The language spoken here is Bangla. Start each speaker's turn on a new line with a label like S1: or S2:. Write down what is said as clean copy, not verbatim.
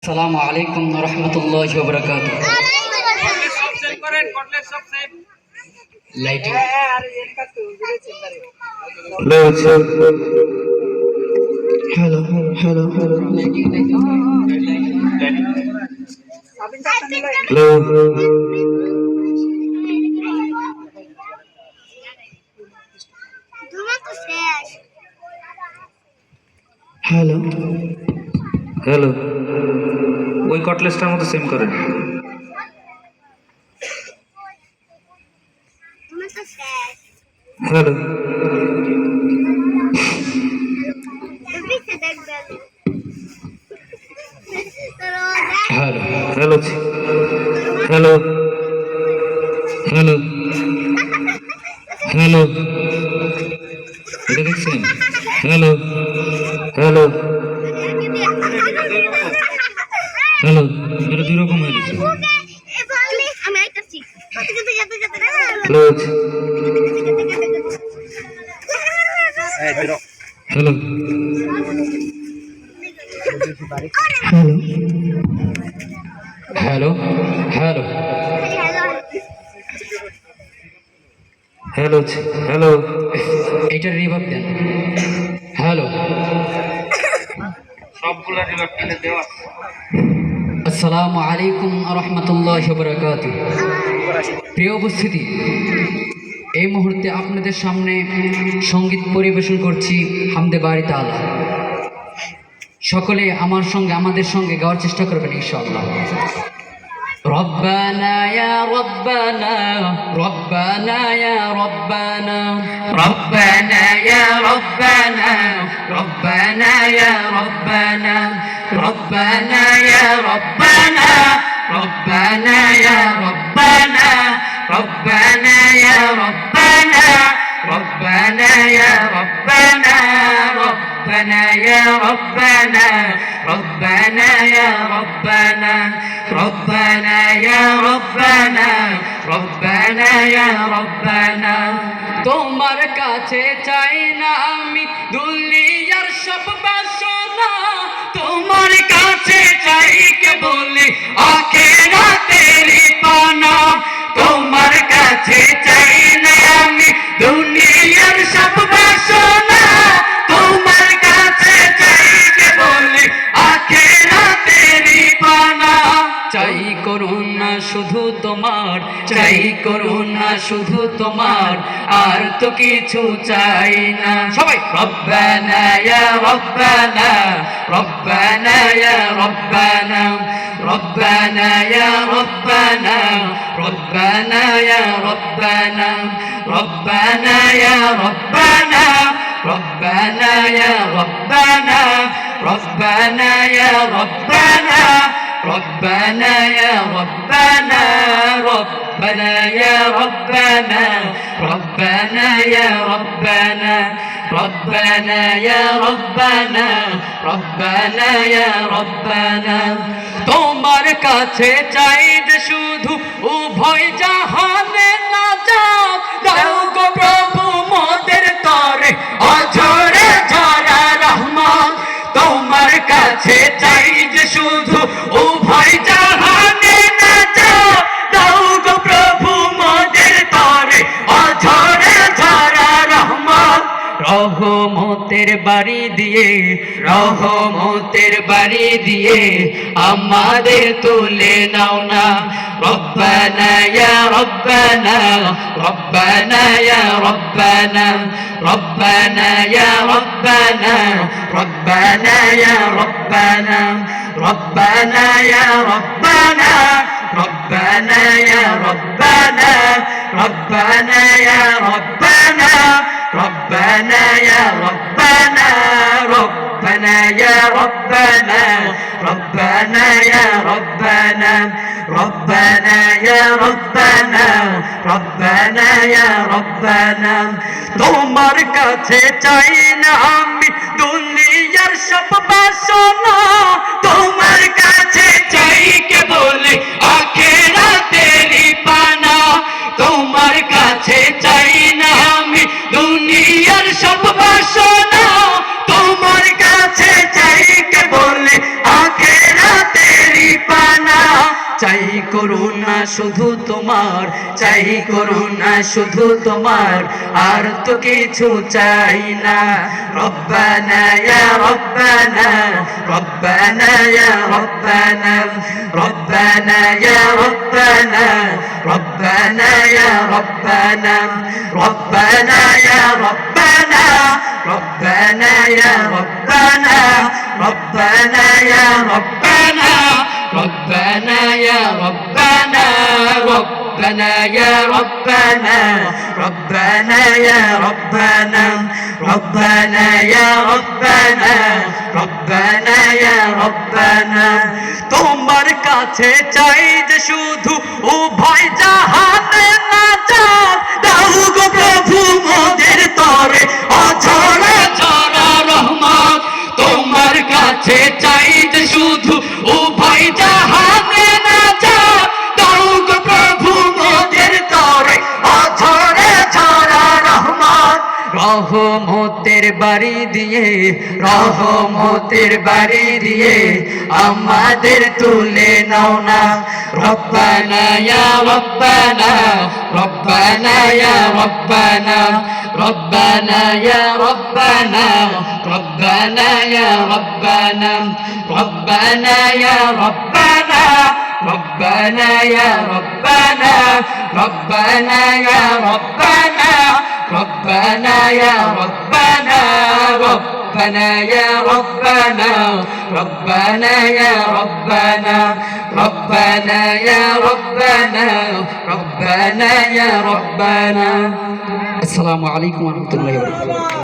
S1: আসসালামু আলাইকুম ওয়া রাহমাতুল্লাহি ওয়া বারাকাতুহু। Lighting hello hello hello hello
S2: hello, ওই কটলেসটার মতো সেম করেন। Hello
S1: hello
S2: hello hello hello hello, এটা দেখছেন? হ্যালো হ্যালো হ্যালো, এটা দুই রকম হয়ে গেছে। Hello hello
S1: hello hello
S2: hello hello,
S1: এটার রিভার্ব দেন। হ্যালো,
S2: সবগুলা রিভার্ব দিলে দেওয়া।
S1: আসসালামু আলাইকুম ওয়া রাহমাতুল্লাহি ওয়া বারাকাতুহু। প্রিয় উপস্থিতি, এই মুহূর্তে আপনাদের সামনে সঙ্গীত পরিবেশন করছি হামদে বাড়ি তাআলা। সকলে আমাদের সঙ্গে গাওয়ার চেষ্টা করবেন ইনশাআল্লাহ। ربنا يا ربنا ربنا يا ربنا ربنا يا ربنا ربنا يا ربنا ربنا يا ربنا ربنا يا ربنا ربنا يا ربنا ربنا يا ربنا ربنا يا ربنا ربنا يا ربنا ربنا يا ربنا ربنا يا ربنا তোমার কাছে চাই না আমি দুনিয়ার সব বাসনা, তোমার কাছে চাই কেবল আখিরাতের পানা। তোমার কাছে চাই না আমি দুনিয়ার সব বাসনা, তোমার কাছে চাই কেবল আখিরাতের পানা। চাই করুণা শুধু তোমার, চাই করুণা শুধু তোমার, আর তো কিছু চাই না। সবাই রব্বানা ইয়া রব্বানা রব্বানা ইয়া রব্বানা রব্বানা ইয়া রব্বানা রব্বানা ইয়া রব্বানা রব্বানা ইয়া রব্বানা রব্বানা ইয়া রব্বানা রব্বানা ইয়া রব্বানা ربنا يا ربنا ربنا يا ربنا ربنا يا ربنا ربنا يا ربنا ربنا يا ربنا তোমার কাছে চাই যে শুধু উভয় জাহানে না যাও, দাও গো প্রভু মোদের তরে অঝরে ঝরা রহমত। তোমার কাছে চাই যে শুধু উভয় জাহানে না যাও, দাও গো প্রভু মোদের তরে অঝরে ঝরা রহমত। রহমতের বাড়ি দিয়ে রহমতের বাড়ি দিয়ে আমাদের তুলে নাও না। রব্বানা ইয়া রব্বানা রব্বানা ইয়া রব্বানা রব্বানা ইয়া রব্বানা রব্বানা ইয়া রব্বানা রব্বানা ইয়া রব্বানা রব্বানা ইয়া রব্বানা রব্বানা ইয়া রব্বানা ربنا يا ربنا ربنا يا ربنا ربنا يا ربنا ربنا يا ربنا ربنا يا ربنا তোমার কাছে চাই না আমি দুনিয়ার সব বাসনা, তোমার কাছে চাই কেবল আখিরাতের পানা। তোমার কাছে চাই না আমি দুনিয়ার সব বাসনা, তোমার কাছে চাই কেবল আখিরাতের রব্বানা চাই করুণা শুধু তোমার, চাই করুণা শুধু তোমার, আর তো কিছু চাই না। রব্বানা ইয়া রব্বানা, রব্বানা ইয়া রব্বানা, রব্বানা ইয়া রব্বানা, রব্বানা ইয়া রব্বানা, রব্বানা ইয়া রব্বানা, রব্বানা ইয়া রব্বানা, রব্বানা ইয়া রব্বানা, ربنا يا ربنا، ربنا يا ربنا، ربنا يا ربنا، ربنا يا ربنا، ربنا يا ربنا তোমার কাছে চাই যে শুধু উভয় জাহানে নাজাত দাও গো প্রভু মোদের তরে অঝরা ঝরা রহমত। তোমার কাছে চাই যে শুধু উভয় জাহানে নাজাত দাও গো প্রভু মোদের তরে অঝরা ঝরা রহমত। রহমতের বাড়ি দিয়ে, রহমতের বাড়ি দিয়ে আমাদের তুলে নাও না। রব্বানা ইয়া রব্বানা, রব্বানা ইয়া রব্বানা, রব্বানা ইয়া রব্বানা, রব্বানা ইয়া রব্বানা, রব্বানা ইয়া রব্বানা, রব্বানা ইয়া রব্বানা, রব্বানা ইয়া রব্বানা, ربنا يا ربنا، ربنا يا ربنا، ربنا يا ربنا، ربنا يا ربنا، ربنا يا ربنا. السلام عليكم ورحمة الله وبركاته.